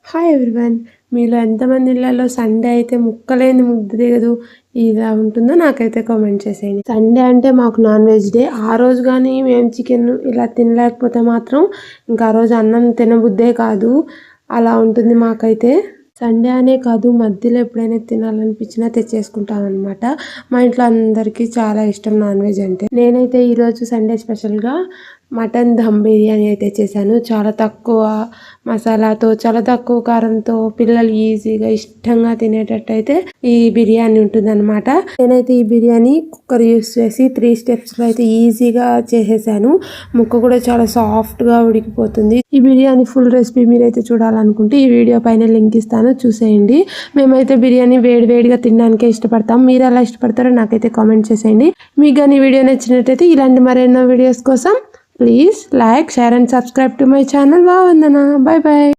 Hi everyone. మీలో ఎంతమంది ఇళ్లలో సండే అయితే ముక్కలేని ముద్ద దిగదు ఇలా ఉంటుందో నాకైతే కామెంట్ చేసేయండి. సండే అంటే మాకు నాన్ వెజ్ డే. ఆ రోజు కానీ మేము చికెన్ ఇలా తినలేకపోతే మాత్రం ఇంకా ఆ రోజు అన్నం తినబుద్దే కాదు. అలా ఉంటుంది మాకైతే. సండే అనే కాదు, మధ్యలో ఎప్పుడైనా తినాలనిపించినా తెచ్చేసుకుంటాం అనమాట. మా ఇంట్లో అందరికీ చాలా ఇష్టం నాన్ వెజ్ అంటే. నేనైతే ఈరోజు సండే స్పెషల్గా మటన్ దమ్ బిర్యానీ అయితే చేశాను. చాలా తక్కువ మసాలాతో, చాలా తక్కువ కారంతో పిల్లలు ఈజీగా ఇష్టంగా తినేటట్టు అయితే ఈ బిర్యానీ ఉంటుందన్నమాట. నేనైతే ఈ బిర్యానీ కుక్కర్ యూస్ చేసి 3 స్టెప్స్లో అయితే ఈజీగా చేసేసాను. ముక్క కూడా చాలా సాఫ్ట్గా ఉడికిపోతుంది. ఈ బిర్యానీ ఫుల్ రెసిపీ మీరైతే చూడాలనుకుంటే ఈ వీడియో పైన లింక్ ఇస్తాను, చూసేయండి. మేమైతే బిర్యానీ వేడివేడిగా తినడానికే ఇష్టపడతాం. మీరు ఎలా ఇష్టపడతారో నాకైతే కామెంట్ చేసేయండి. మీకు కానీ వీడియో నచ్చినట్టయితే ఇలాంటి మరెన్నో వీడియోస్ కోసం please like, share and subscribe to my channel. Vandana. By by.